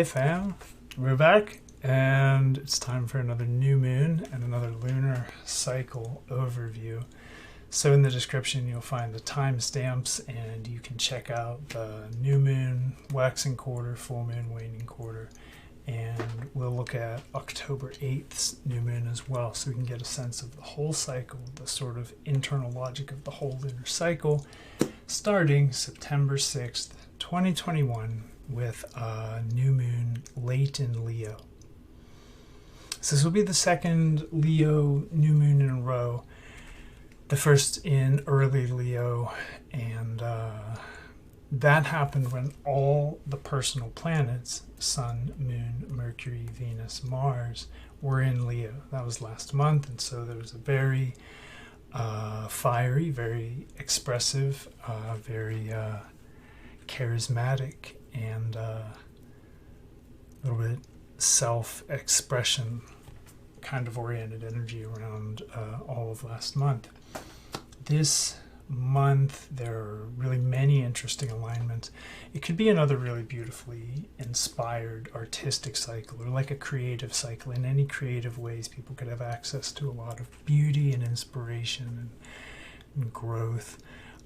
fam, we're back and it's time for another new moon and another lunar cycle overview. So in the description you'll find the timestamps and you can check out the new moon, waxing quarter, full moon, waning quarter, and we'll look at October 8th's new moon as well, so we can get a sense of the whole cycle, the sort of internal logic of the whole lunar cycle, starting September 6th, 2021, with a new moon late in Leo. So this will be the second Leo new moon in a row, the first in early Leo, and that happened when all the personal planets, Sun, Moon, Mercury, Venus, Mars, were in Leo. That was last month, and so there was a very fiery, very expressive, very charismatic, and a little bit self-expression kind of oriented energy around all of last month. This month there are really many interesting alignments. It could be another really beautifully inspired artistic cycle, or like a creative cycle. In any creative ways, people could have access to a lot of beauty and inspiration and growth.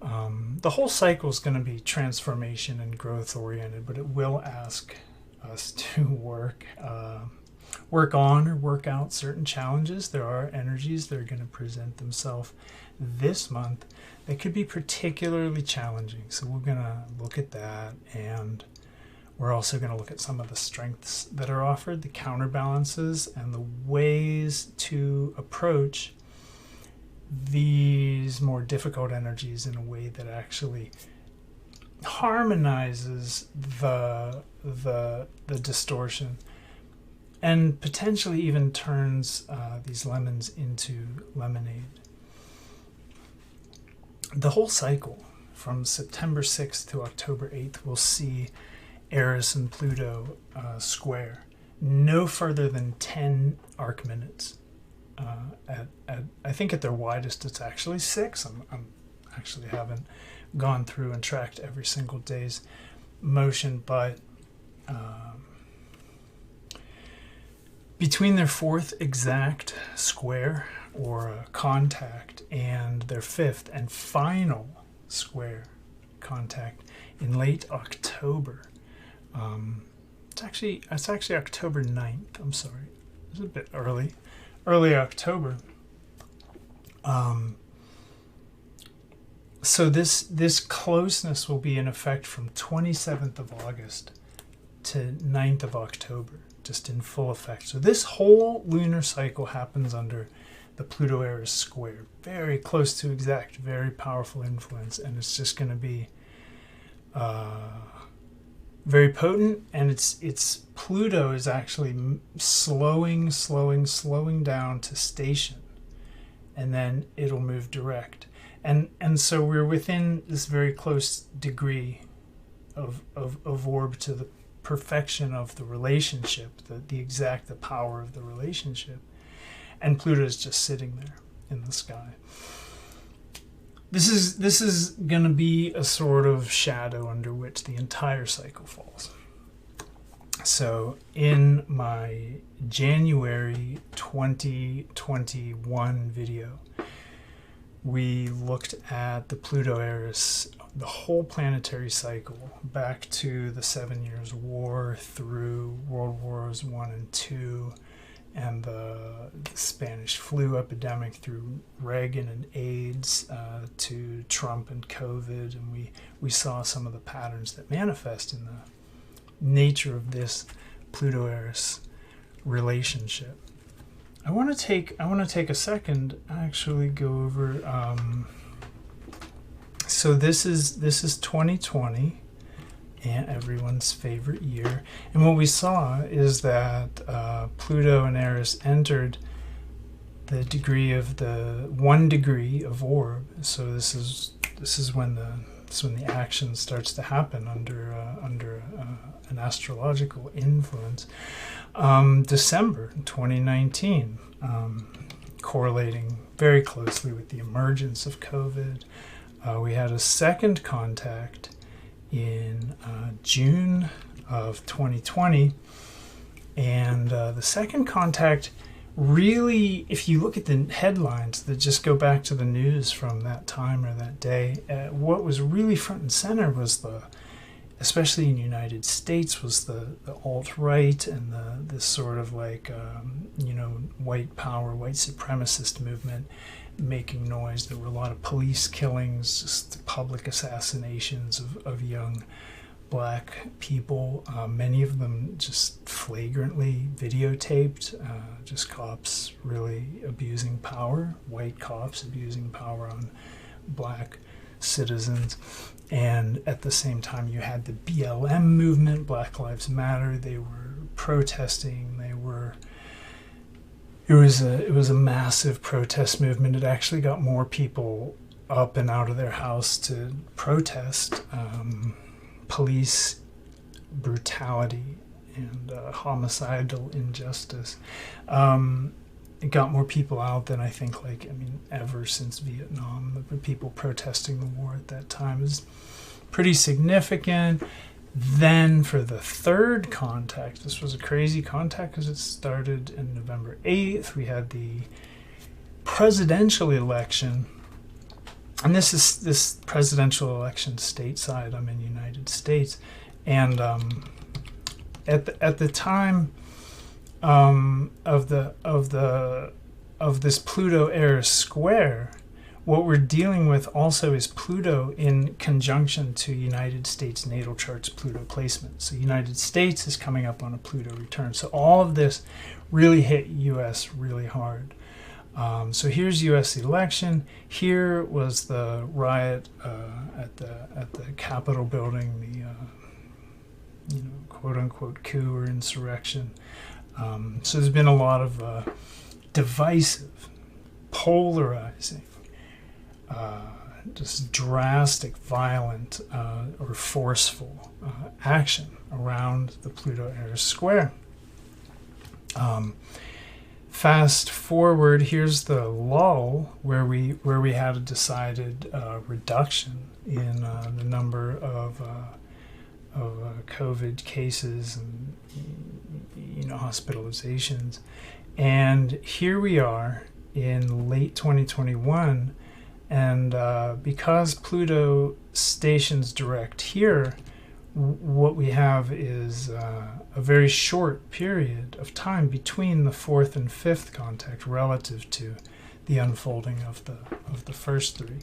The whole cycle is going to be transformation and growth oriented, but it will ask us to work on or work out certain challenges. There are energies that are going to present themselves this month that could be particularly challenging. So we're going to look at that, and we're also going to look at some of the strengths that are offered, the counterbalances, and the ways to approach these more difficult energies in a way that actually harmonizes the distortion and potentially even turns these lemons into lemonade. The whole cycle from September 6th to October 8th will see Eris and Pluto square no further than 10 arc minutes. I think at their widest it's actually 6. I'm actually haven't gone through and tracked every single day's motion, but between their fourth exact square or contact and their fifth and final square contact in late October, it's actually October 9th. I'm sorry, it's a bit early October. So this closeness will be in effect from 27th of August to 9th of October, just in full effect. So this whole lunar cycle happens under the Pluto-Eris square, very close to exact, very powerful influence, and it's just going to be very potent. And it's Pluto is actually slowing down to station, and then it'll move direct. And so we're within this very close degree of orb to the perfection of the relationship, the power of the relationship. And Pluto is just sitting there in the sky. This is going to be a sort of shadow under which the entire cycle falls. So in my January 2021 video, we looked at the Pluto-Eris, the whole planetary cycle, back to the 7 Years' War through World Wars I and II, and the Spanish flu epidemic, through Reagan and AIDS, to Trump and COVID, and we saw some of the patterns that manifest in the nature of this Pluto-Eris relationship. I want to take a second, actually go over. So this is 2020, and everyone's favorite year. And what we saw is that Pluto and Eris entered the degree of the 1 degree of orb. So this is when the action starts to happen under an astrological influence. December 2019, correlating very closely with the emergence of COVID. We had a second contact in June of 2020. And the second contact, really, if you look at the headlines that just go back to the news from that time or that day, what was really front and center was especially in the United States, was the alt-right and this sort of like, white power, white supremacist movement making noise. There were a lot of police killings, just public assassinations of young black people, many of them just flagrantly videotaped, just cops really abusing power, white cops abusing power on black citizens. And at the same time, you had the BLM movement, Black Lives Matter. They were protesting. It was a massive protest movement. It actually got more people up and out of their house to protest police brutality and homicidal injustice. It got more people out than I think, ever since Vietnam. The people protesting the war at that time is pretty significant. Then for the third contact, this was a crazy contact because it started in November 8th. We had the presidential election. And this presidential election stateside. I'm in the United States. And at the time of this Pluto-Eris square, what we're dealing with also is Pluto in conjunction to United States natal chart's Pluto placement. So United States is coming up on a Pluto return. So all of this really hit U.S. really hard. So here's U.S. election. Here was the riot at the Capitol building, the quote unquote coup or insurrection. So there's been a lot of divisive, polarizing, just drastic, violent, or forceful action around the Pluto-Eris square. Fast forward, here's the lull where we had a decided reduction in the number of COVID cases and hospitalizations, and here we are in late 2021, and because Pluto stations direct here, what we have is a very short period of time between the fourth and fifth contact relative to the unfolding of the first three.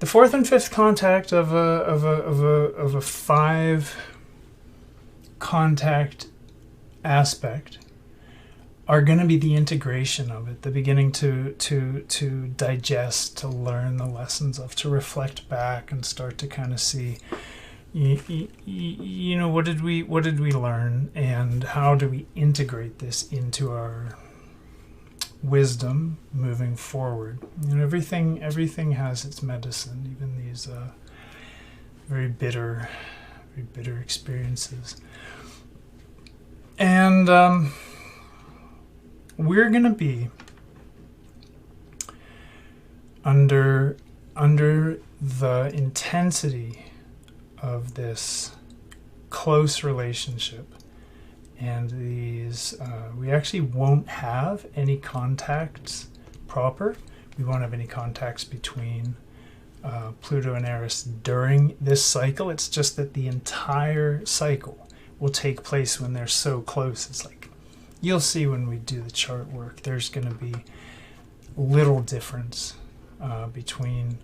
The fourth and fifth contact of a five contact aspect are going to be the integration of it, the beginning to digest, to learn the lessons of, to reflect back and start to kind of see, what did we learn and how do we integrate this into our wisdom moving forward. Everything has its medicine, even these very bitter experiences. And we're going to be under the intensity of this close relationship, and these we actually won't have any contacts proper. We won't have any contacts between Pluto and Eris during this cycle. It's just that the entire cycle will take place when they're so close. It's like, you'll see when we do the chart work, there's going to be little difference between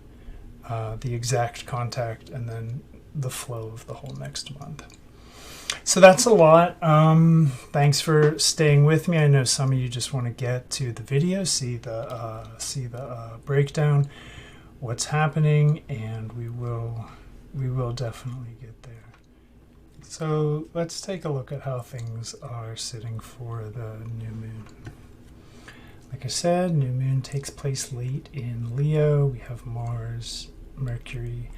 the exact contact and then the flow of the whole next month. So that's a lot. Thanks for staying with me. I know some of you just want to get to the video, see the breakdown, what's happening, and we will definitely get there. So let's take a look at how things are sitting for the new moon. Like I said, new moon takes place late in Leo. We have Mars, Mercury,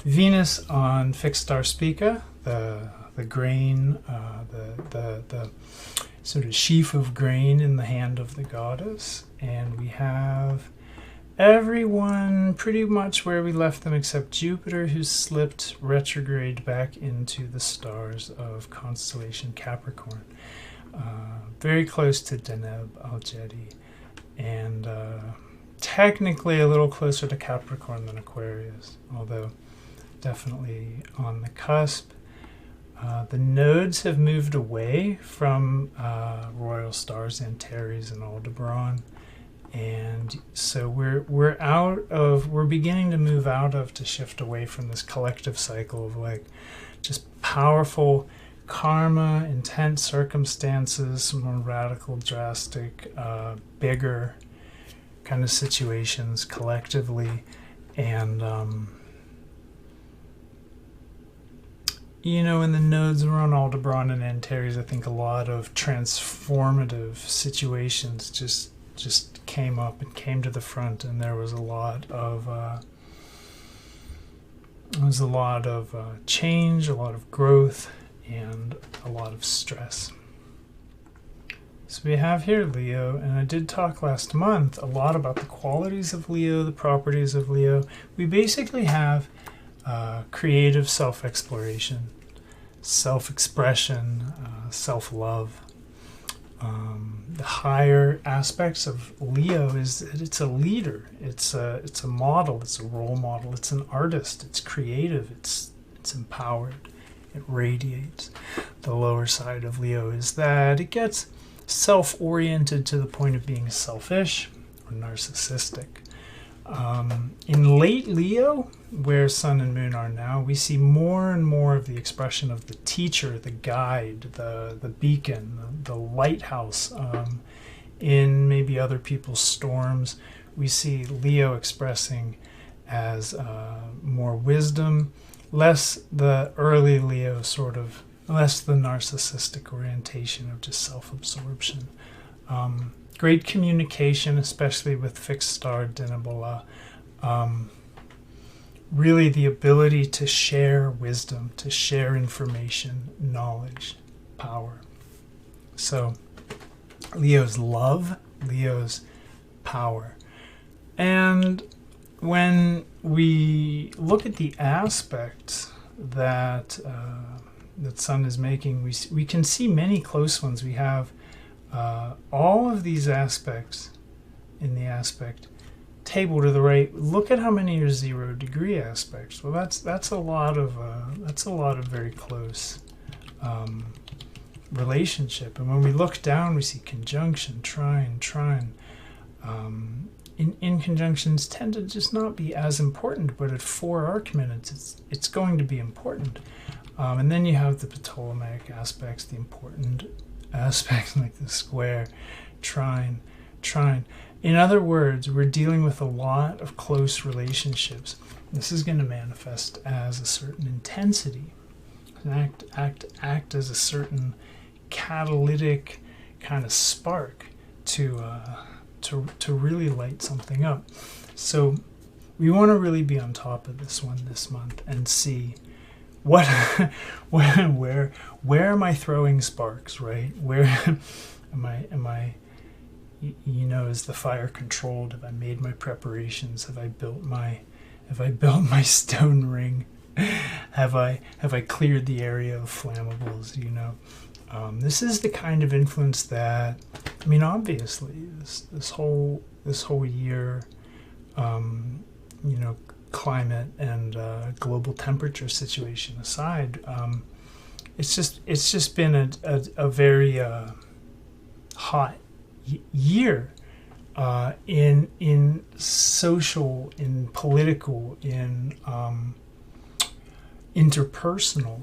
Venus on fixed star Spica, the grain, the sort of sheaf of grain in the hand of the goddess, and we have everyone pretty much where we left them except Jupiter, who slipped retrograde back into the stars of constellation Capricorn. Very close to Deneb al-Jedi, and technically a little closer to Capricorn than Aquarius, although definitely on the cusp. The nodes have moved away from royal stars Antares and Aldebaran, and so we're beginning to move out of, to shift away from this collective cycle of like just powerful karma, intense circumstances, more radical, drastic, bigger kind of situations collectively, and you know, in the nodes around Aldebaran and Antares, I think a lot of transformative situations just came up and came to the front, and there was a lot of change, a lot of growth, and a lot of stress. So we have here Leo, and I did talk last month a lot about the qualities of Leo, the properties of Leo. We basically have creative self-exploration, self-expression, self-love. The higher aspects of Leo is that it's a leader, it's a model, it's a role model, it's an artist, it's creative, it's empowered, it radiates. The lower side of Leo is that it gets self-oriented to the point of being selfish or narcissistic. In late Leo, where Sun and Moon are now, we see more and more of the expression of the teacher, the guide, the beacon, the lighthouse. In maybe other people's storms, we see Leo expressing as more wisdom, less the early Leo sort of, less the narcissistic orientation of just self-absorption. Great communication, especially with fixed star Denebola. Really the ability to share wisdom, to share information, knowledge, power. So Leo's love, Leo's power. And when we look at the aspects that that Sun is making, we can see many close ones. We have all of these aspects in the aspect table to the right. Look at how many are 0 degree aspects. Well, that's a lot of very close relationship. And when we look down, we see conjunction, trine. In conjunctions tend to just not be as important, but at 4 arc minutes, it's going to be important. And then you have the Ptolemaic aspects, the important aspects like the square, trine. In other words, we're dealing with a lot of close relationships. This is going to manifest as a certain intensity, act as a certain catalytic kind of spark to really light something up. So we want to really be on top of this one this month and see where am I throwing sparks, right? Where am I is the fire controlled? Have I made my preparations? Have I built my stone ring? Have I cleared the area of flammables? This is the kind of influence that, obviously this whole year, climate and global temperature situation aside, it's just been a very hot year in social, in political, in interpersonal.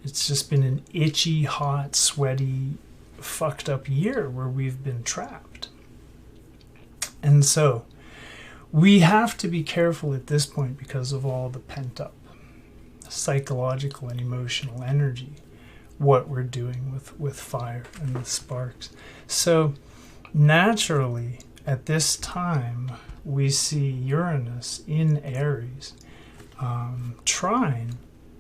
It's just been an itchy, hot, sweaty, fucked up year where we've been trapped. And so we have to be careful at this point because of all the pent up psychological and emotional energy, what we're doing with fire and with sparks. So naturally at this time we see Uranus in Aries, trine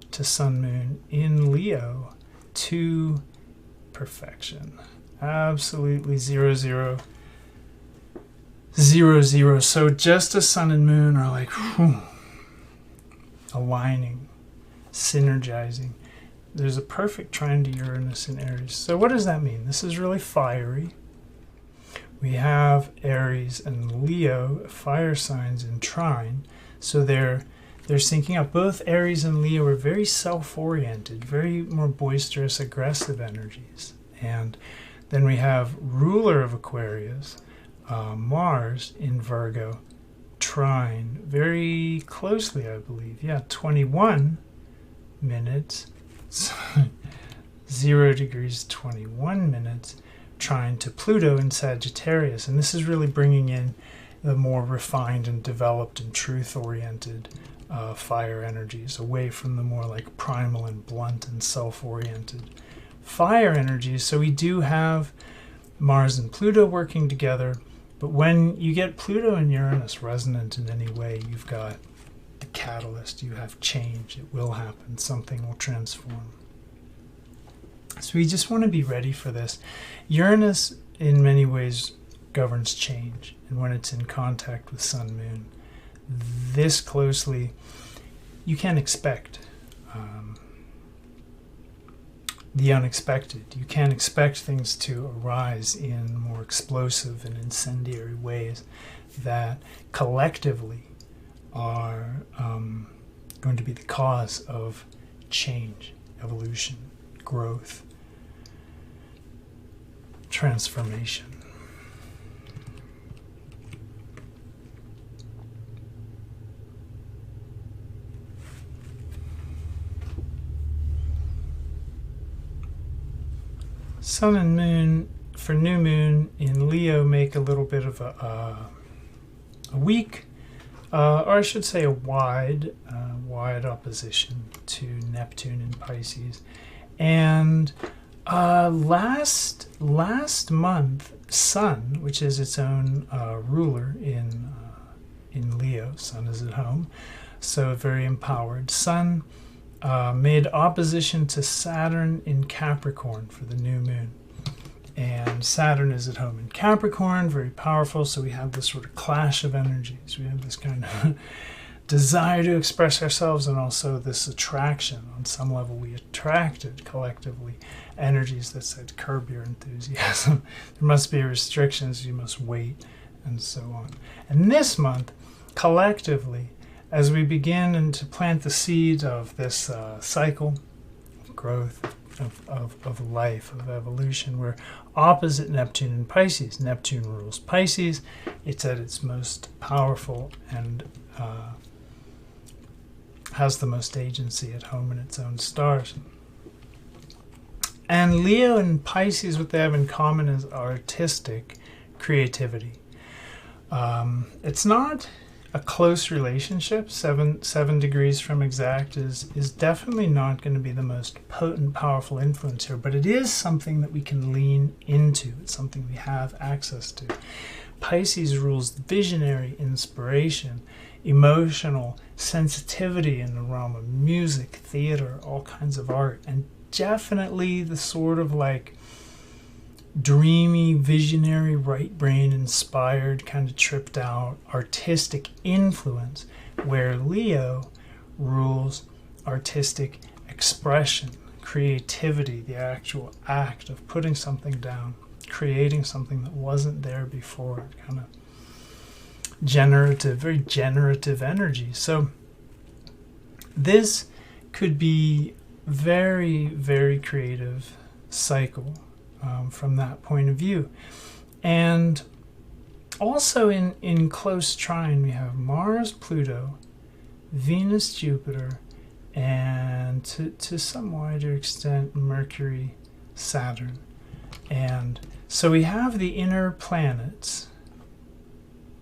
to Sun Moon in Leo to perfection. Absolutely 0, 0, 0. So just as sun and moon are like aligning, synergizing. There's a perfect trine to Uranus in Aries. So what does that mean? This is really fiery. We have Aries and Leo, fire signs in trine. So they're syncing up. Both Aries and Leo are very self-oriented, very more boisterous, aggressive energies. And then we have ruler of Aquarius, Mars in Virgo, trine, very closely, I believe. Yeah, 21 minutes, 0 degrees, 21 minutes, trine to Pluto in Sagittarius. And this is really bringing in the more refined and developed and truth-oriented fire energies, away from the more like primal and blunt and self-oriented fire energies. So we do have Mars and Pluto working together, but when you get Pluto and Uranus resonant in any way, you've got the catalyst, you have change. It will happen, something will transform. So we just want to be ready for this. Uranus in many ways governs change, and when it's in contact with Sun, Moon, this closely, you can expect the unexpected. You can expect things to arise in more explosive and incendiary ways that collectively are going to be the cause of change, evolution, growth, transformation. Sun and Moon for new moon in Leo make a little bit of a weak, or I should say a wide opposition to Neptune in Pisces. And last month, Sun, which is its own ruler in Leo, Sun is at home, so very empowered. Sun made opposition to Saturn in Capricorn for the new moon. And Saturn is at home in Capricorn, very powerful, so we have this sort of clash of energies. We have this kind of desire to express ourselves, and also this attraction. On some level, we attracted collectively energies that said, curb your enthusiasm. There must be restrictions, you must wait, and so on. And this month, collectively, as we begin to plant the seeds of this cycle of growth, of life, of evolution, we're opposite Neptune in Pisces. Neptune rules Pisces. It's at its most powerful and has the most agency at home in its own stars. And Leo and Pisces, what they have in common is artistic creativity. It's not a close relationship. Seven degrees from exact is definitely not going to be the most potent, powerful influence here, but it is something that we can lean into. It's something we have access to. Pisces rules visionary inspiration, emotional sensitivity in the realm of music, theater, all kinds of art, and definitely the sort of like dreamy, visionary, right brain inspired, kind of tripped out artistic influence, where Leo rules artistic expression, creativity, the actual act of putting something down, creating something that wasn't there before, kind of generative, very generative energy. So this could be very, very creative cycle from that point of view. And also in close trine, we have Mars, Pluto, Venus, Jupiter, and to some wider extent, Mercury, Saturn. And so we have the inner planets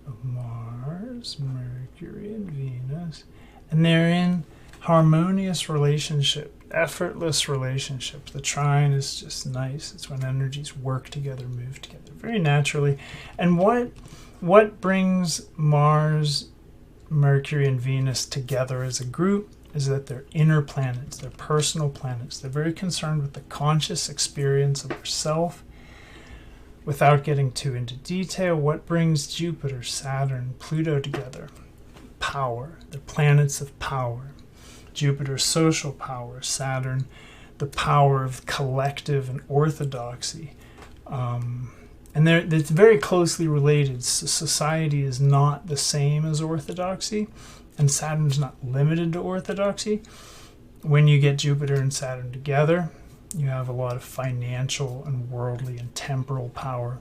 of Mars, Mercury, and Venus, and they're in harmonious relationship, effortless relationship. The trine is just nice. It's when energies work together, move together very naturally. And what brings Mars, Mercury, and Venus together as a group is that they're inner planets, they're personal planets. They're very concerned with the conscious experience of ourself, without getting too into detail, what brings Jupiter, Saturn, Pluto together? Power. They're planets of power. Jupiter, social power. Saturn, the power of collective and orthodoxy. And it's very closely related. Society is not the same as orthodoxy, and Saturn's not limited to orthodoxy. When you get Jupiter and Saturn together, you have a lot of financial and worldly and temporal power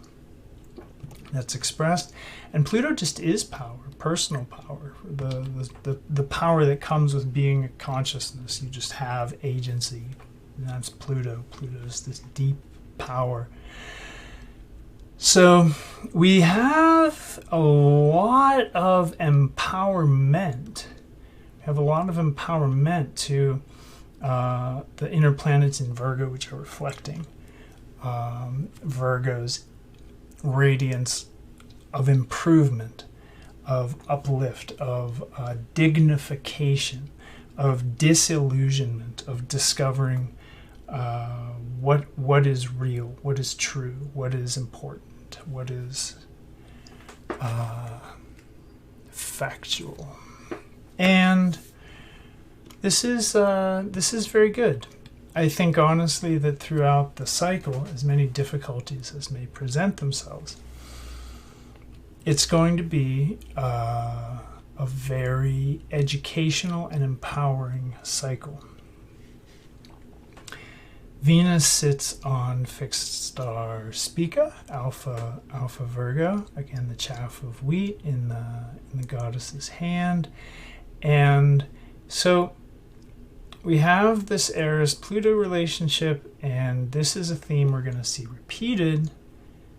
that's expressed. And Pluto just is power, personal power, the power that comes with being a consciousness. You just have agency. And that's Pluto. Pluto is this deep power. So we have a lot of empowerment. We have a lot of empowerment to the inner planets in Virgo, which are reflecting Virgo's radiance of improvement, of uplift, of dignification, of disillusionment, of discovering what is real, what is true, what is important, what is factual. And this is very good. I think honestly that throughout the cycle, as many difficulties as may present themselves, it's going to be a very educational and empowering cycle. Venus sits on fixed star Spica, Alpha Virgo, again the chaff of wheat in the goddess's hand. And so we have this Eris-Pluto relationship, and this is a theme we're going to see repeated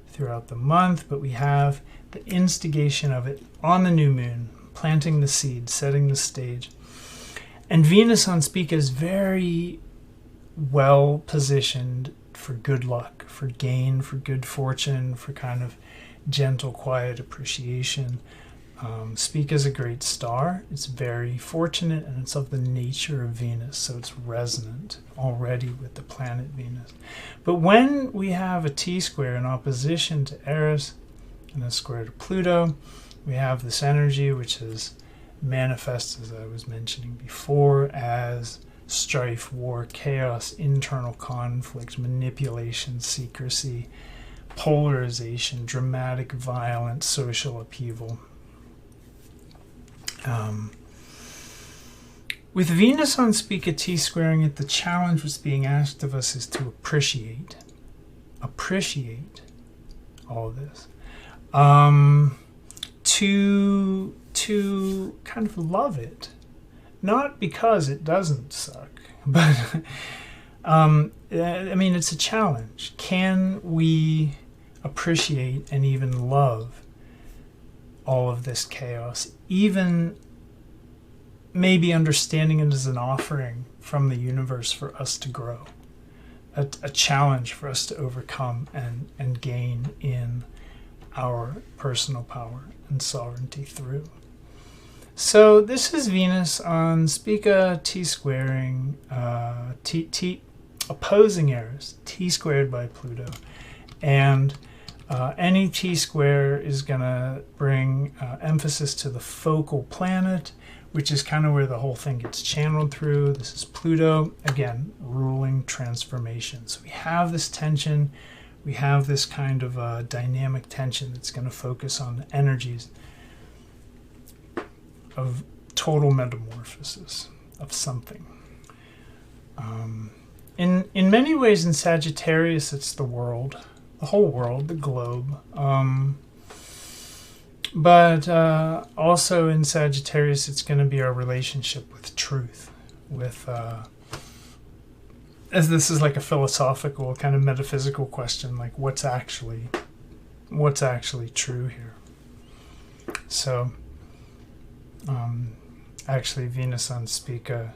throughout the month, but we have the instigation of it on the new moon, planting the seed, setting the stage. And Venus on Spica is very well positioned for good luck, for gain, for good fortune, for kind of gentle, quiet appreciation. Spica is a great star. It's very fortunate, and it's of the nature of Venus, so it's resonant already with the planet Venus. But when we have a T-square in opposition to Eris and a square to Pluto, we have this energy which is manifest, as I was mentioning before, as strife, war, chaos, internal conflict, manipulation, secrecy, polarization, dramatic violence, social upheaval. With Venus on Spica T-squaring it, the challenge that's being asked of us is to appreciate all of this. To kind of love it. Not because it doesn't suck, but I mean, it's a challenge. Can we appreciate and even love all of this chaos, even maybe understanding it as an offering from the universe for us to grow, a challenge for us to overcome and gain in our personal power and sovereignty through. So this is Venus on Spica T-squaring, opposing Eris, T-squared by Pluto. And any T-square is going to bring emphasis to the focal planet, which is kind of where the whole thing gets channeled through. This is Pluto, again, ruling transformation. So we have this tension, we have this kind of dynamic tension that's going to focus on the energies of total metamorphosis of something. In many ways in Sagittarius it's the world, the whole world, the globe. But also in Sagittarius it's going to be our relationship with truth, with as this is like a philosophical kind of metaphysical question, like what's actually true here. So actually Venus on Spica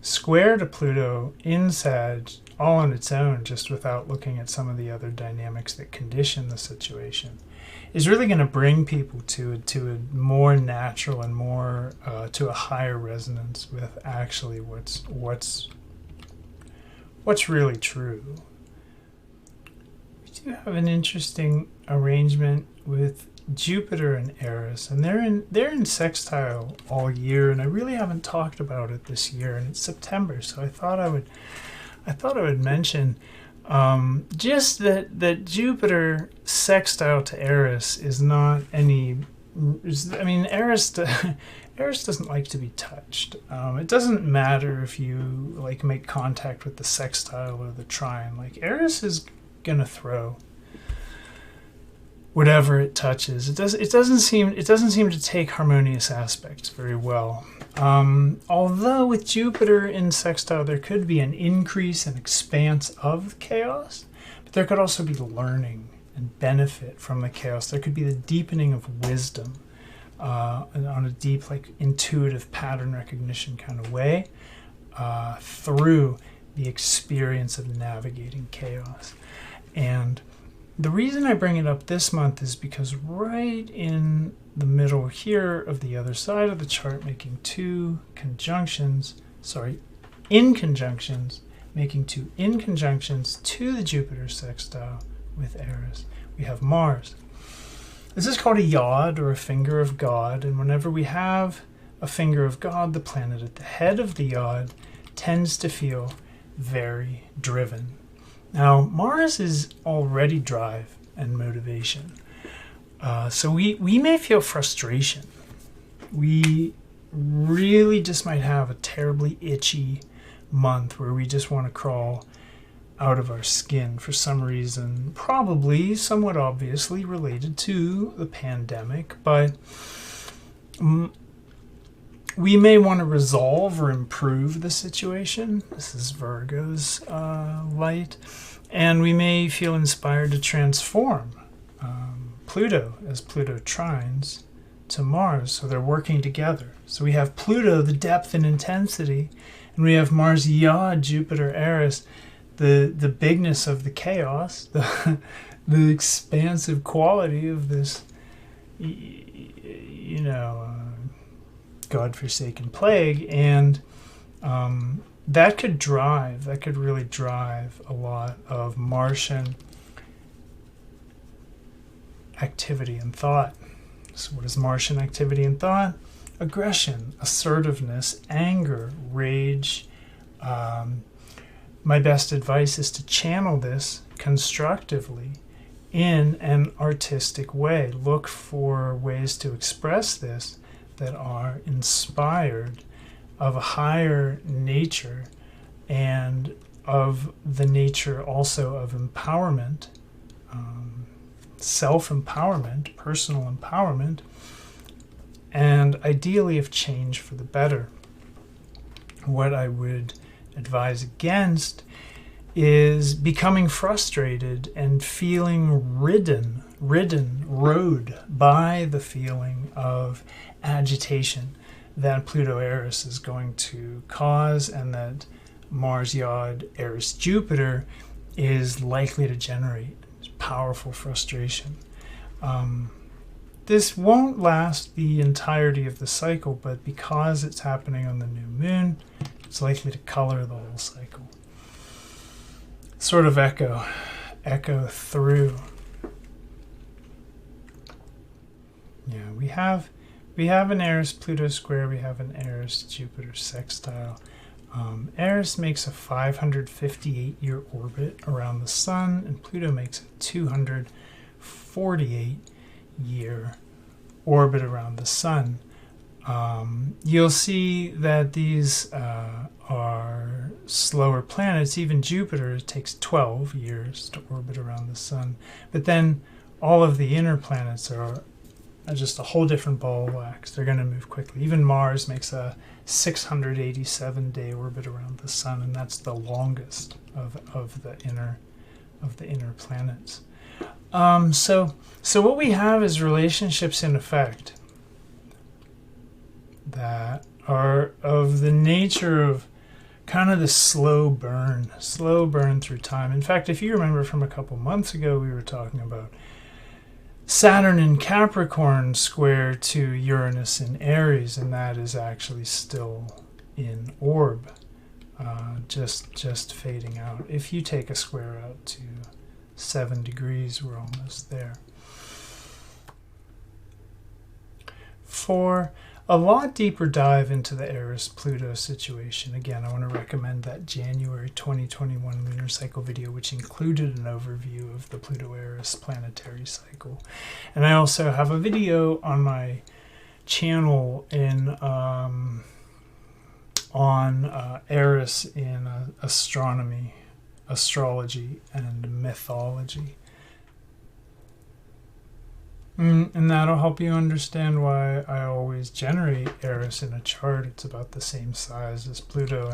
square to Pluto in Sag all on its own, just without looking at some of the other dynamics that condition the situation, is really going to bring people to a more natural and more to a higher resonance with actually what's really true. do have an interesting arrangement with Jupiter and Eris, and they're in sextile all year, and I really haven't talked about it this year, and it's September, so I thought I would mention just that Jupiter sextile to Eris is not any. I mean, Eris doesn't like to be touched. It doesn't matter if you like make contact with the sextile or the trine. Like, Eris is gonna throw whatever it touches. It doesn't seem to take harmonious aspects very well. Although with Jupiter in sextile, there could be an increase and expanse of chaos, but there could also be learning and benefit from the chaos. There could be the deepening of wisdom on a deep, like, intuitive pattern recognition kind of way through the experience of navigating chaos. And the reason I bring it up this month is because right in the middle here of the other side of the chart, making two conjunctions, in conjunctions, making two in conjunctions to the Jupiter sextile with Eris, we have Mars. This is called a yod, or a finger of God, and whenever we have a finger of God, the planet at the head of the yod tends to feel very driven. Now, Mars is already drive and motivation. So we may feel frustration. We really just might have a terribly itchy month where we just want to crawl out of our skin for some reason, probably somewhat obviously related to the pandemic, but we may want to resolve or improve the situation. This is Virgo's light. And we may feel inspired to transform Pluto, as Pluto trines to Mars. So they're working together. So we have Pluto, the depth and intensity, and we have Mars, yod, Jupiter, Eris, the bigness of the chaos, the expansive quality of this, godforsaken plague. And that could really drive a lot of Martian activity and thought. So what is Martian activity and thought? Aggression, assertiveness, anger, rage. My best advice is to channel this constructively in an artistic way. Look for ways to express this that are inspired of a higher nature and of the nature also of empowerment, self-empowerment, personal empowerment, and ideally of change for the better. What I would advise against is becoming frustrated and feeling rode by the feeling of agitation that Pluto Eris is going to cause, and that Mars yod Eris Jupiter is likely to generate powerful frustration. This won't last the entirety of the cycle, but because it's happening on the new moon, it's likely to color the whole cycle. Sort of echo through. Yeah, we have an Eris Pluto square, we have an Eris Jupiter sextile. Eris makes a 558-year orbit around the Sun, and Pluto makes a 248-year orbit around the Sun. You'll see that these are slower planets. Even Jupiter, it takes 12 years to orbit around the Sun. But then all of the inner planets are just a whole different ball of wax. They're going to move quickly. Even Mars makes a 687-day orbit around the Sun, and that's the longest of the inner planets. So what we have is relationships in effect that are of the nature of kind of the slow burn through time. In fact, if you remember from a couple months ago, we were talking about Saturn in Capricorn square to Uranus in Aries, and that is actually still in orb, just fading out. If you take a square out to 7 degrees. We're almost there. For a lot deeper dive into the Eris-Pluto situation, again, I want to recommend that January 2021 lunar cycle video, which included an overview of the Pluto-Eris planetary cycle. And I also have a video on my channel on Eris in astronomy, astrology, and mythology. And that'll help you understand why I always generate Eris in a chart. It's about the same size as Pluto,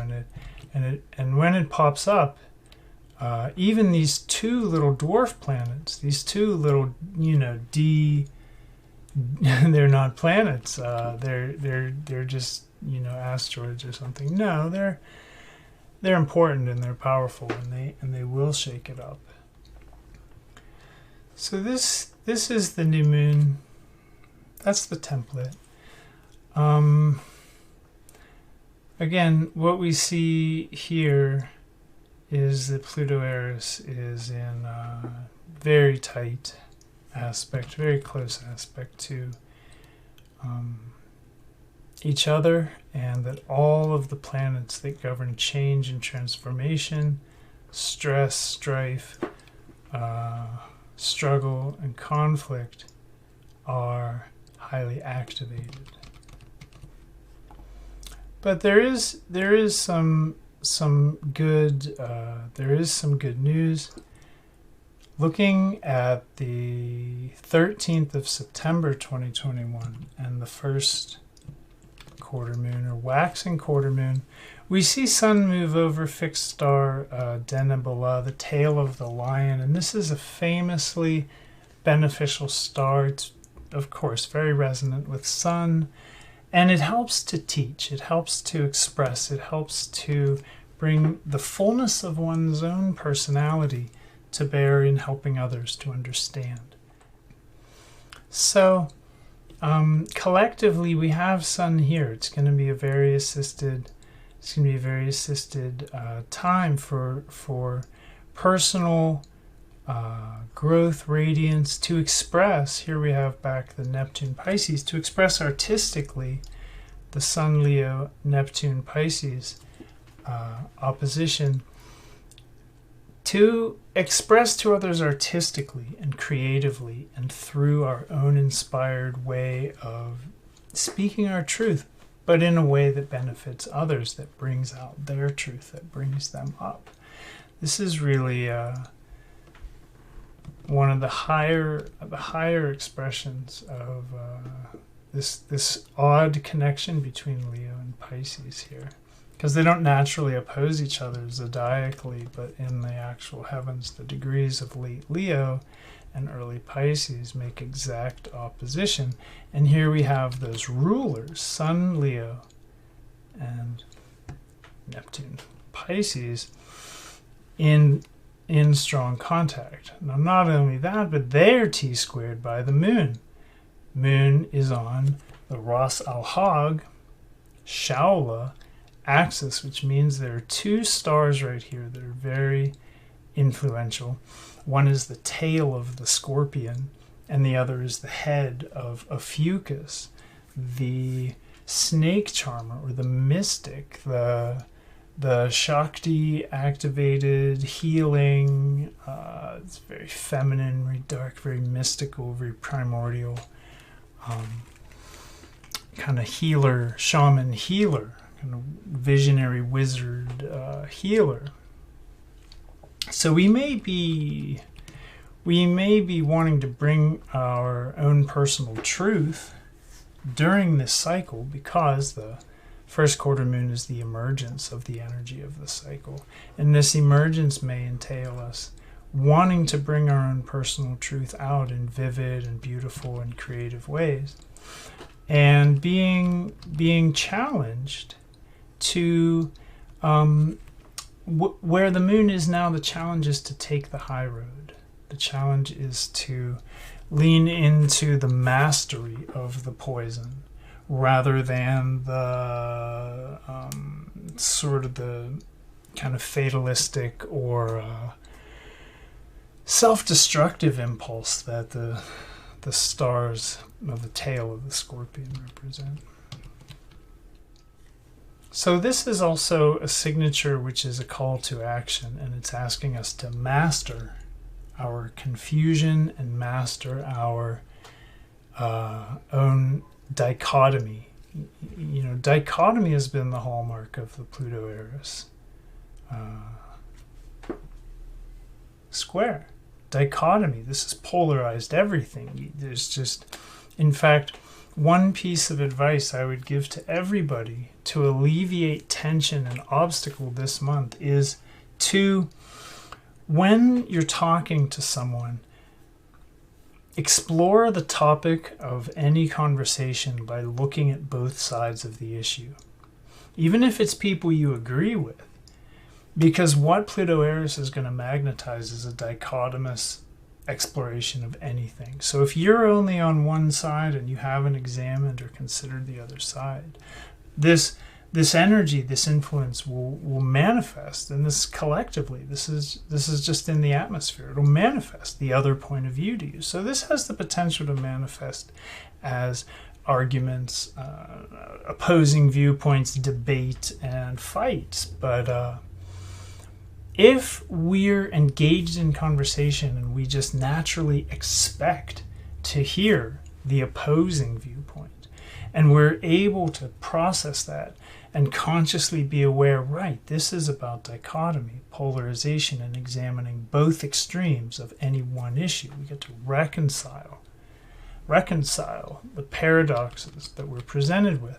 and when it pops up, even these two little dwarf planets, these two little, they're not planets. They're just, asteroids or something. No, they're important and they're powerful, and they will shake it up. So this is the new moon. That's the template. Again, what we see here is that Pluto-Eris is in a very tight aspect, very close aspect to each other, and that all of the planets that govern change and transformation, stress, strife, struggle, and conflict are highly activated. But there is some good news. Looking at the 13th of September 2021 and the first quarter moon or waxing quarter moon, we see Sun move over fixed star Denebola, the tail of the lion, and this is a famously beneficial star. It's, of course, very resonant with Sun, and it helps to teach, it helps to express, it helps to bring the fullness of one's own personality to bear in helping others to understand. So, collectively, we have Sun here. It's going to be a very assisted. It's going to be a very assisted time for personal growth, radiance, to express. Here we have back the Neptune Pisces, to express artistically the Sun Leo Neptune Pisces opposition, to express to others artistically and creatively and through our own inspired way of speaking our truth, but in a way that benefits others, that brings out their truth, that brings them up. This is really one of the higher expressions of this odd connection between Leo and Pisces here, because they don't naturally oppose each other zodiacally, but in the actual heavens, the degrees of late Leo and early Pisces make exact opposition. And here we have those rulers, Sun Leo and Neptune Pisces, in strong contact. Now, not only that, but they're T-squared by the moon. Moon is on the Ras al-Hag, Shaula axis, which means there are two stars right here that are very influential. One is the tail of the scorpion, and the other is the head of Ophiuchus, the snake charmer or the mystic, the Shakti activated healing. It's very feminine, very dark, very mystical, very primordial, kind of healer, shaman healer, kind of visionary wizard healer. So we may be wanting to bring our own personal truth during this cycle, because the first quarter moon is the emergence of the energy of the cycle. And this emergence may entail us wanting to bring our own personal truth out in vivid and beautiful and creative ways, and being challenged to where the moon is now. The challenge is to take the high road. The challenge is to lean into the mastery of the poison, rather than the sort of the kind of fatalistic or self-destructive impulse that the stars of the tail of the scorpion represent. So this is also a signature which is a call to action, and it's asking us to master our confusion and master our own dichotomy. You know, dichotomy has been the hallmark of the Pluto-Eris square. Dichotomy. This has polarized everything. There's just, in fact, one piece of advice I would give to everybody to alleviate tension and obstacle this month is to, when you're talking to someone, explore the topic of any conversation by looking at both sides of the issue, even if it's people you agree with. Because what Pluto-Eris is going to magnetize is a dichotomous exploration of anything. So if you're only on one side and you haven't examined or considered the other side, this energy, this influence will manifest, and this collectively, this is just in the atmosphere. It'll manifest the other point of view to you. So this has the potential to manifest as arguments, opposing viewpoints, debate, and fights. But if we're engaged in conversation and we just naturally expect to hear the opposing viewpoint, and we're able to process that and consciously be aware, right, this is about dichotomy, polarization, and examining both extremes of any one issue. We get to reconcile the paradoxes that we're presented with.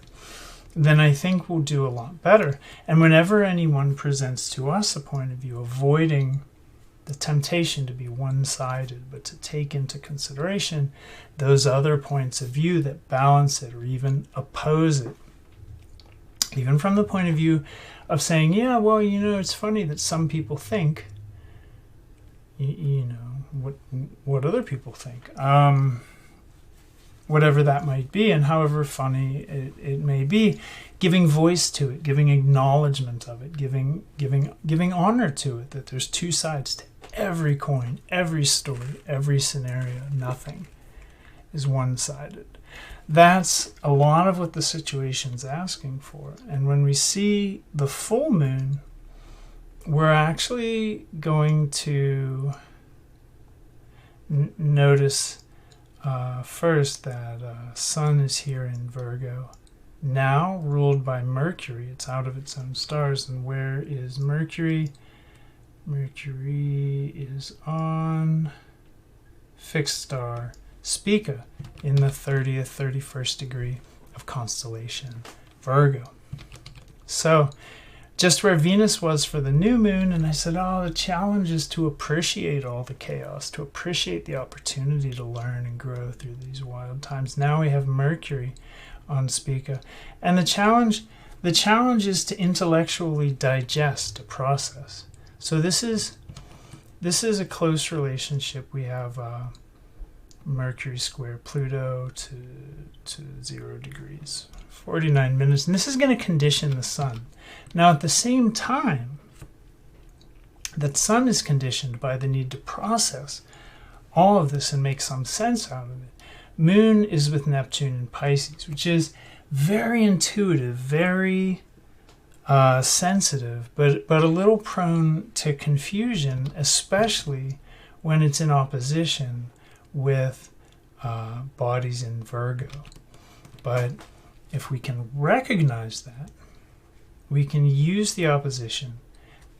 Then I think we'll do a lot better. And whenever anyone presents to us a point of view, avoiding the temptation to be one-sided, but to take into consideration those other points of view that balance it or even oppose it. Even from the point of view of saying, yeah, well, you know, it's funny that some people think, you know, what other people think. Whatever that might be, and however funny it may be, giving voice to it, giving acknowledgement of it, giving honor to it, that there's two sides to every coin, every story, every scenario. Nothing is one-sided. That's a lot of what the situation's asking for. And when we see the full moon, we're actually going to notice first that Sun is here in Virgo, now ruled by Mercury. It's out of its own stars. And where is Mercury? Mercury is on fixed star Spica in the 30th, 31st degree of constellation Virgo. So just where Venus was for the new moon, and I said, oh, the challenge is to appreciate all the chaos, to appreciate the opportunity to learn and grow through these wild times. Now we have Mercury on Spica. And the challenge is to intellectually digest, to process. So this is a close relationship. We have Mercury square Pluto to 0 degrees, 49 minutes. And this is going to condition the Sun. Now, at the same time, that Sun is conditioned by the need to process all of this and make some sense out of it. Moon is with Neptune in Pisces, which is very intuitive, very sensitive, but a little prone to confusion, especially when it's in opposition with bodies in Virgo. But if we can recognize that, we can use the opposition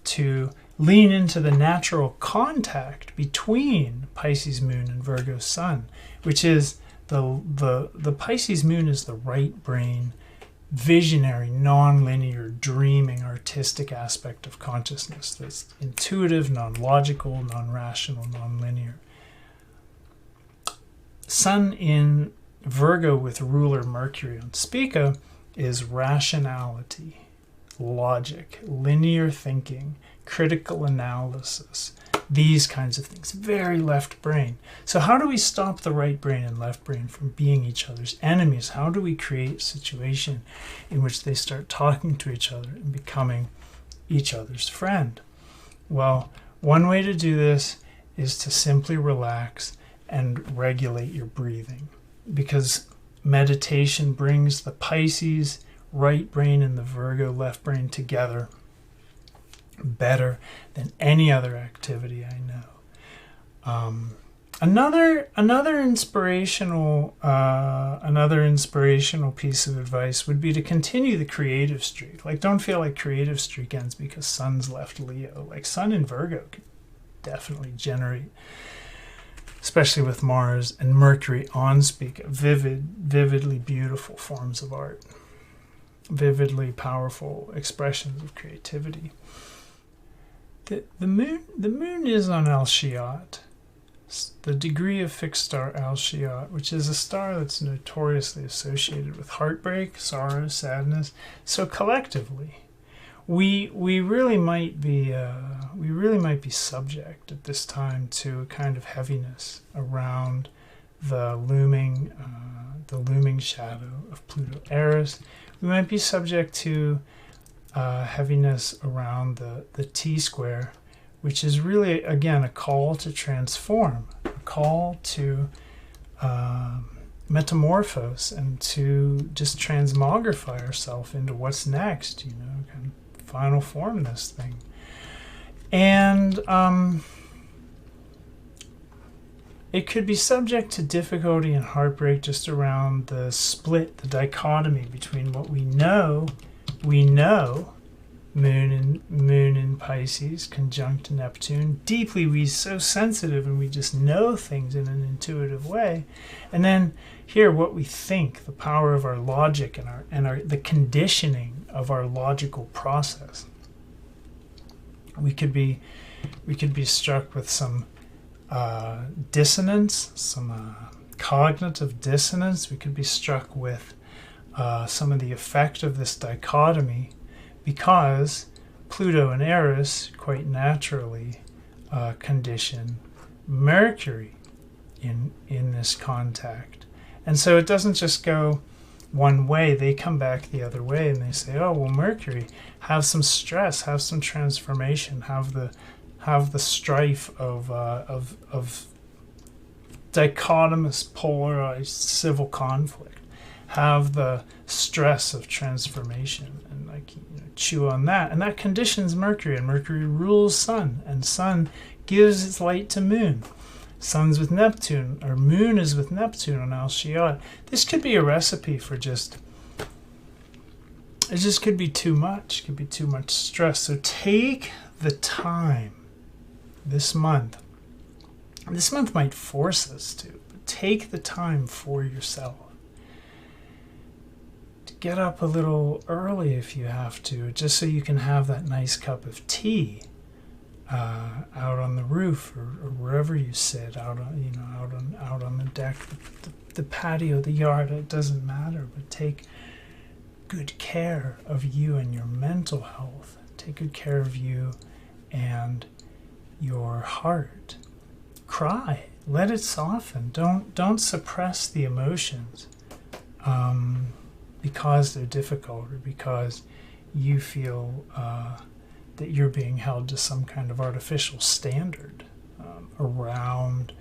to lean into the natural contact between Pisces moon and Virgo sun, which is the Pisces moon is the right brain, visionary, non-linear, dreaming, artistic aspect of consciousness that's intuitive, non-logical, non-rational, non-linear. Sun in Virgo with ruler Mercury on Spica is rationality, logic, linear thinking, critical analysis, these kinds of things. Very left brain. So how do we stop the right brain and left brain from being each other's enemies? How do we create a situation in which they start talking to each other and becoming each other's friend? Well, one way to do this is to simply relax and regulate your breathing, because meditation brings the Pisces right brain and the Virgo left brain together better than any other activity I know. Another inspirational piece of advice would be to continue the creative streak. Like, don't feel like creative streak ends because Sun's left Leo. Like, Sun in Virgo can definitely generate, especially with Mars and Mercury on Spica, vividly beautiful forms of art, vividly powerful expressions of creativity. The moon is on Alciot, the degree of fixed star Alciot, which is a star that's notoriously associated with heartbreak, sorrow, sadness. So collectively, we really might be subject at this time to a kind of heaviness around the looming shadow of Pluto Eris. We might be subject to heaviness around the T-square, which is really, again, a call to transform, a call to metamorphose and to just transmogrify ourselves into what's next, kind of final form this thing. And it could be subject to difficulty and heartbreak just around the split, the dichotomy between what we know, Moon in Pisces conjunct Neptune. Deeply, we're so sensitive and we just know things in an intuitive way. And then here, what we think, the power of our logic and the conditioning of our logical process. We could be struck with some dissonance, some cognitive dissonance. We could be struck with some of the effect of this dichotomy, because Pluto and Eris quite naturally condition Mercury in this contact. And so it doesn't just go one way, they come back the other way and they say, oh, well, Mercury, have some stress, have some transformation, have the strife of dichotomous, polarized civil conflict, have the stress of transformation, and chew on that. And that conditions Mercury, and Mercury rules Sun, and Sun gives its light to Moon. Sun's with Neptune, or Moon is with Neptune on Alciot. This could be a recipe for it just could be too much, could be too much stress. So take the time this month. This month might force us to, but take the time for yourself. Get up a little early if you have to, just so you can have that nice cup of tea out on the roof or wherever you sit, out on the deck, the patio, the yard. It doesn't matter, but take good care of you and your mental health. Take good care of you and your heart. Cry. Let it soften. Don't suppress the emotions. Because they're difficult, or because you feel that you're being held to some kind of artificial standard around,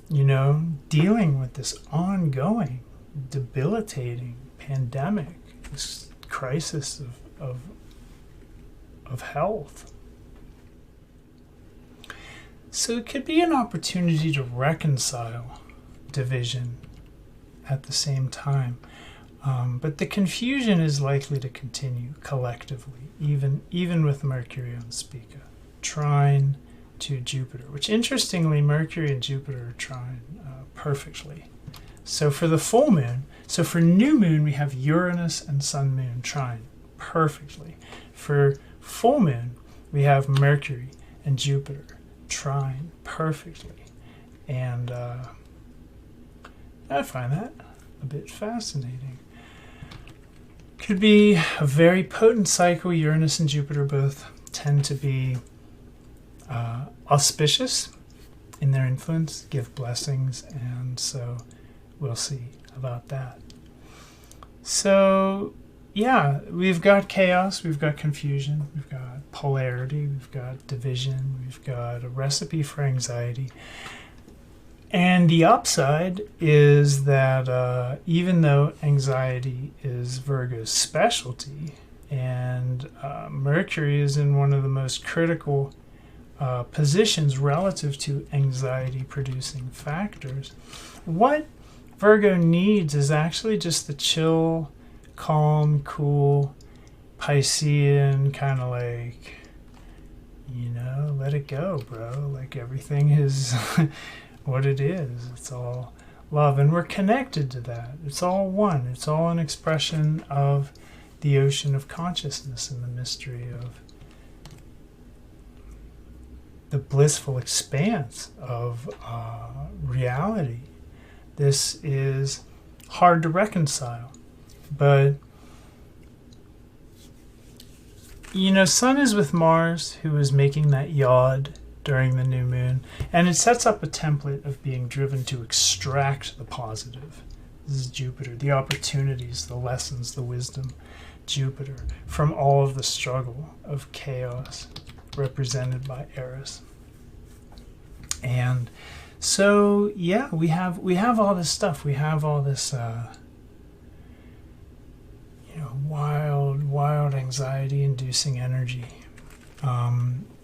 dealing with this ongoing, debilitating pandemic, this crisis of health. So it could be an opportunity to reconcile division at the same time. But the confusion is likely to continue collectively, even with Mercury on Spica, trine to Jupiter, which interestingly, Mercury and Jupiter are trine perfectly. So for the full moon, so for new moon, we have Uranus and Sun Moon trine perfectly. For full moon, we have Mercury and Jupiter trine perfectly. And I find that a bit fascinating. Could be a very potent cycle. Uranus and Jupiter both tend to be auspicious in their influence, give blessings, and so we'll see about that. So, yeah, we've got chaos, we've got confusion, we've got polarity, we've got division, we've got a recipe for anxiety. And the upside is that even though anxiety is Virgo's specialty, and Mercury is in one of the most critical positions relative to anxiety-producing factors, what Virgo needs is actually just the chill, calm, cool, Piscean kind of like, let it go, bro. Like everything is what it is. It's all love, and we're connected to that. It's all one. It's all an expression of the ocean of consciousness and the mystery of the blissful expanse of reality. This is hard to reconcile, but Sun is with Mars, who is making that yod during the new moon, and it sets up a template of being driven to extract the positive. This is Jupiter, the opportunities, the lessons, the wisdom. Jupiter, from all of the struggle of chaos represented by Eris. And so, yeah, we have all this stuff. We have all this, wild anxiety-inducing energy,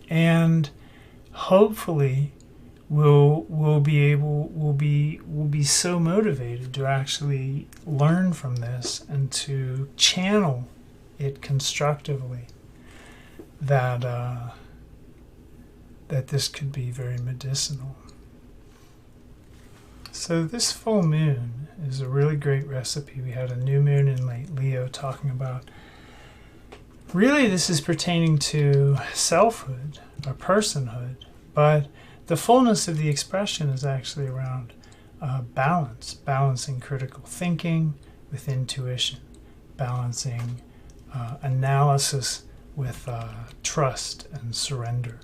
and hopefully we'll be so motivated to actually learn from this and to channel it constructively that this could be very medicinal. So this full moon is a really great recipe. We had a new moon in late Leo talking about, really this is pertaining to selfhood or personhood, but the fullness of the expression is actually around balancing critical thinking with intuition, balancing analysis with trust and surrender,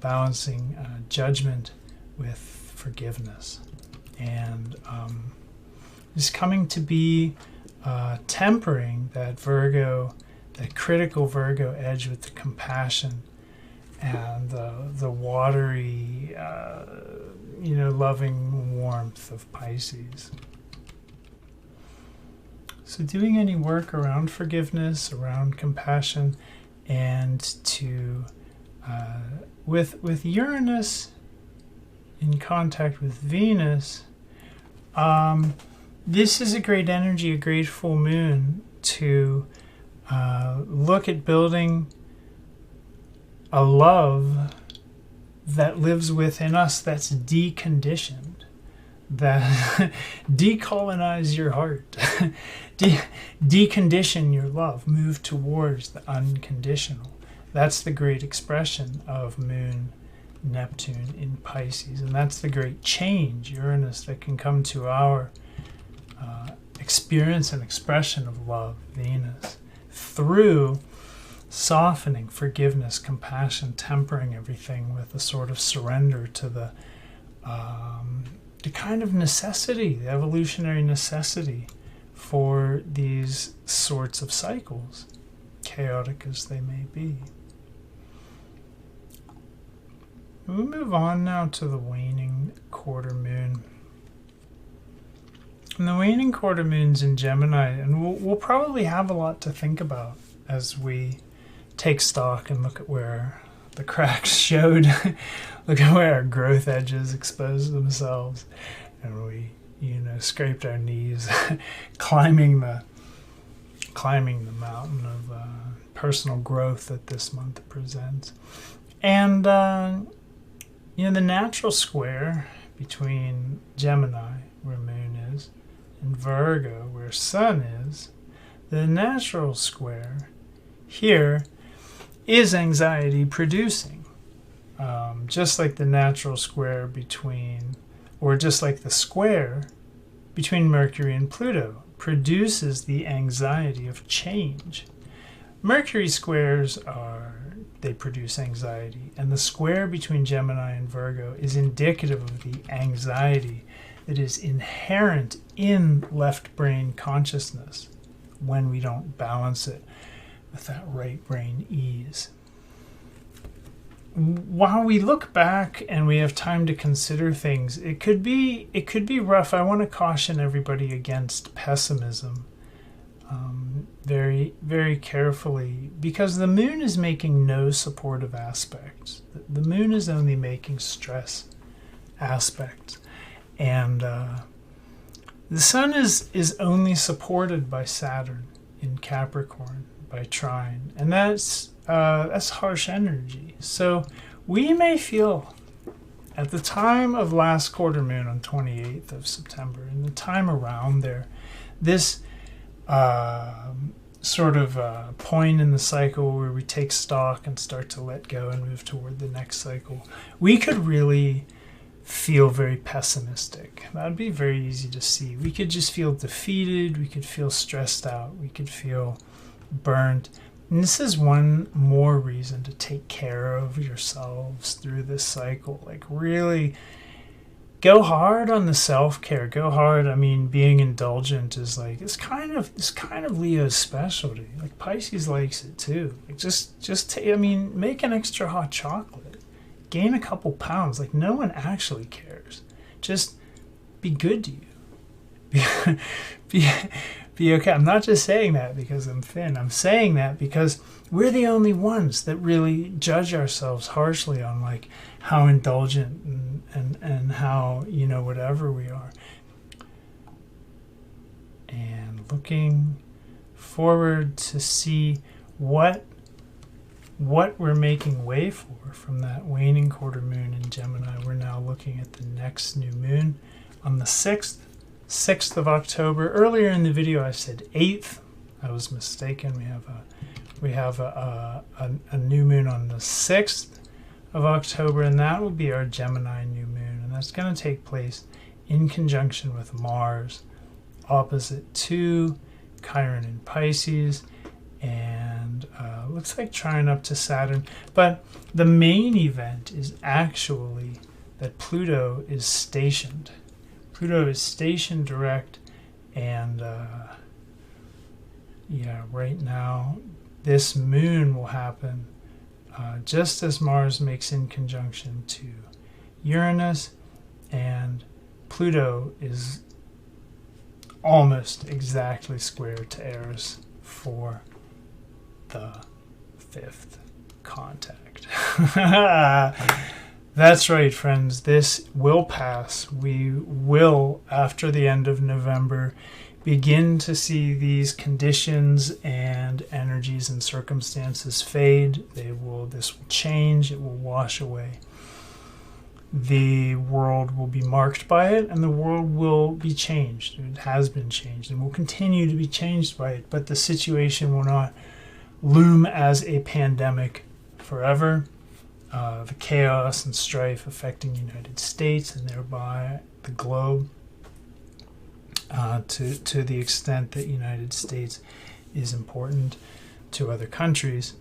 balancing judgment with forgiveness. And is coming to be tempering that critical Virgo edge with the compassion and the watery, loving warmth of Pisces. So doing any work around forgiveness, around compassion, and to with Uranus in contact with Venus, this is a great energy, a great full moon to look at building a love that lives within us, that's deconditioned, that decolonize your heart, decondition your love, move towards the unconditional. That's the great expression of Moon Neptune in Pisces, and that's the great change, Uranus, that can come to our experience and expression of love, Venus, through softening, forgiveness, compassion, tempering everything with a sort of surrender to the kind of necessity, the evolutionary necessity for these sorts of cycles, chaotic as they may be. We move on now to the waning quarter moon. And the waning quarter moon's in Gemini, and we'll probably have a lot to think about as we take stock and look at where the cracks showed, look at where our growth edges exposed themselves, and we, scraped our knees, climbing the mountain of personal growth that this month presents. And the natural square between Gemini, where Moon is, and Virgo, where Sun is, the natural square here is anxiety producing. Just like the natural square between, or just like the square between Mercury and Pluto produces the anxiety of change. Mercury squares they produce anxiety, and the square between Gemini and Virgo is indicative of the anxiety that is inherent in left brain consciousness, when we don't balance it with that right brain ease. While we look back and we have time to consider things, it could be rough. I want to caution everybody against pessimism very, very carefully, because the moon is making no supportive aspects. The moon is only making stress aspects, and the sun is only supported by Saturn in Capricorn by trine, and that's harsh energy. So we may feel at the time of last quarter moon on 28th of September, and the time around there, this sort of point in the cycle where we take stock and start to let go and move toward the next cycle, we could really feel very pessimistic. That would be very easy to see. We could just feel defeated, we could feel stressed out, we could feel burnt. And this is one more reason to take care of yourselves through this cycle. Like, really go hard on the self-care. Go hard. I mean, being indulgent is like, it's kind of Leo's specialty. Like, Pisces likes it too. Like, make an extra hot chocolate. Gain a couple pounds. Like, no one actually cares. Just be good to you. Be okay. I'm not just saying that because I'm thin. I'm saying that because we're the only ones that really judge ourselves harshly on like how indulgent and how, you know, whatever we are. And looking forward to see what we're making way for from that waning quarter moon in Gemini. We're now looking at the next new moon on the 6th of October. Earlier in the video I said 8th. I was mistaken. We have a new moon on the 6th of October, and that will be our Gemini new moon, and that's going to take place in conjunction with Mars, opposite to Chiron in Pisces, and looks like trine up to Saturn. But the main event is actually that Pluto is stationed. Pluto is stationed direct, and right now this moon will happen just as Mars makes in conjunction to Uranus, and Pluto is almost exactly square to Eris for the 5th contact. That's right, friends. This will pass. We will, after the end of November, begin to see these conditions and energies and circumstances fade. This will change. It will wash away. The world will be marked by it, and the world will be changed. It has been changed and will continue to be changed by it, but the situation will not loom as a pandemic forever. The chaos and strife affecting the United States and thereby the globe, to the extent that United States is important to other countries.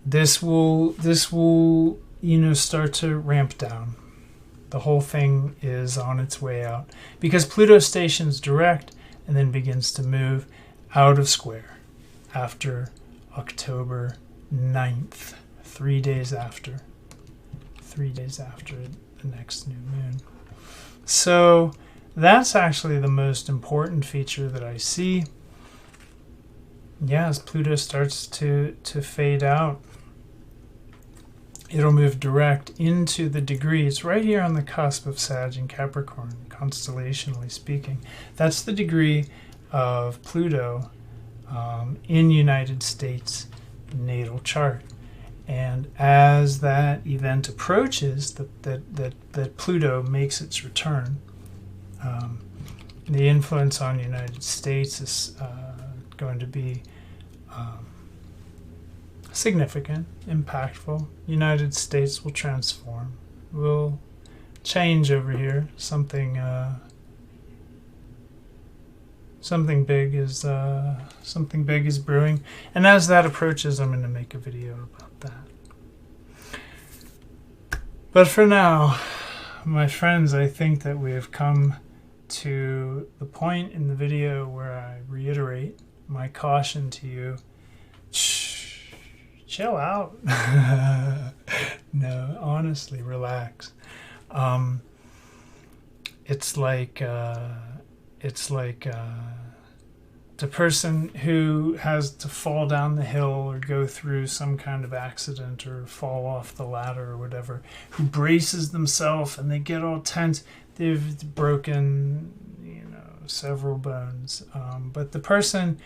This will start to ramp down. The whole thing is on its way out because Pluto stations direct and then begins to move out of square after October 9th. 3 days after the next new moon. So that's actually the most important feature that I see. Yeah, as Pluto starts to fade out, it'll move direct into the degree. It's right here on the cusp of Sag and Capricorn, constellationally speaking. That's the degree of Pluto in United States natal chart. And as that event approaches, that Pluto makes its return, the influence on the United States is going to be significant, impactful. United States will transform, will change over here. Something big is brewing, and as that approaches, I'm going to make a video about that. But for now, my friends, I think that we have come to the point in the video where I reiterate my caution to you. Chill out. No, honestly, relax. It's like the person who has to fall down the hill or go through some kind of accident or fall off the ladder or whatever, who braces themselves and they get all tense. They've broken, several bones. But the person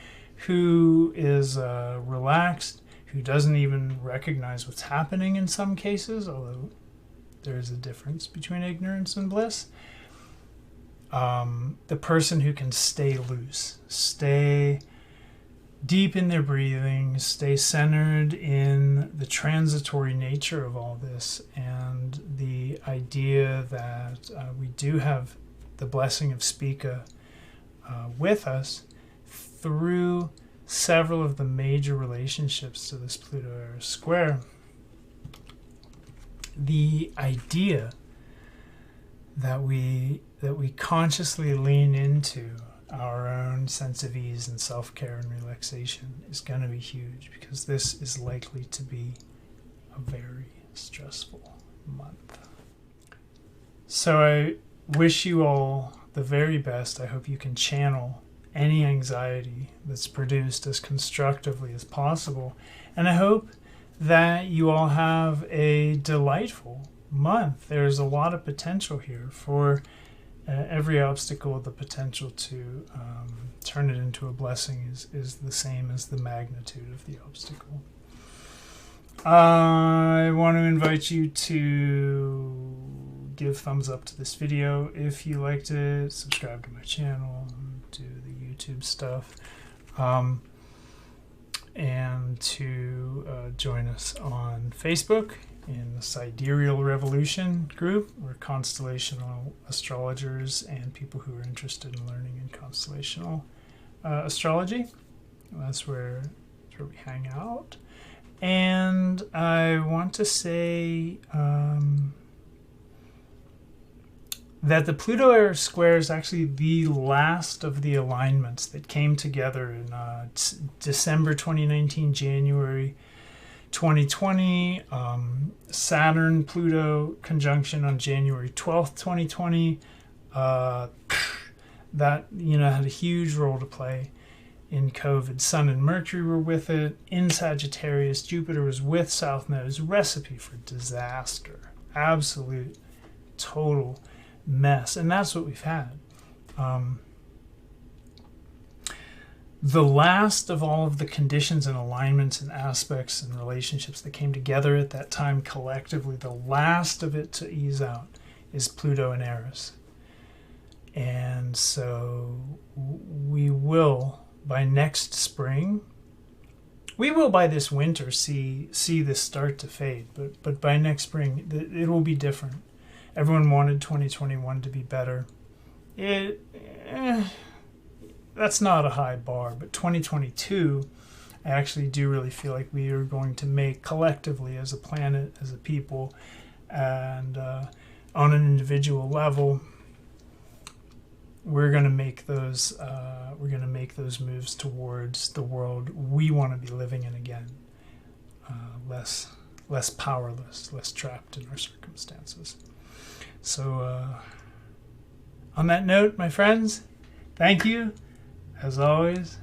who is relaxed, who doesn't even recognize what's happening in some cases, although there's a difference between ignorance and bliss, the person who can stay loose, stay deep in their breathing, stay centered in the transitory nature of all this, and the idea that we do have the blessing of Spica with us through several of the major relationships to this Pluto-Eris square. The idea that we consciously lean into our own sense of ease and self-care and relaxation is going to be huge, because this is likely to be a very stressful month. So I wish you all the very best. I hope you can channel any anxiety that's produced as constructively as possible. And I hope that you all have a delightful month. There's a lot of potential here for every obstacle. The potential to turn it into a blessing is the same as the magnitude of the obstacle. I want to invite you to give thumbs up to this video if you liked it, subscribe to my channel, do the YouTube stuff, and to join us on Facebook in the Sidereal Revolution group. We're constellational astrologers and people who are interested in learning in constellational astrology. That's where we hang out. And I want to say that the Pluto-Eris square is actually the last of the alignments that came together in December 2019, January 2020, Saturn-Pluto conjunction on January 12th, 2020. That, had a huge role to play in COVID. Sun and Mercury were with it. In Sagittarius, Jupiter was with South Node. It was a recipe for disaster. Absolute, total mess. And that's what we've had. The last of all of the conditions and alignments and aspects and relationships that came together at that time collectively, the last of it to ease out is Pluto and Eris. And so we will, by next spring, we will by this winter see this start to fade, but by next spring it will be different. Everyone wanted 2021 to be better. That's not a high bar, but 2022, I actually do really feel like we are going to make collectively as a planet, as a people, and on an individual level, we're going to make those moves towards the world we want to be living in again. Less powerless, less trapped in our circumstances. So on that note, my friends, thank you as always.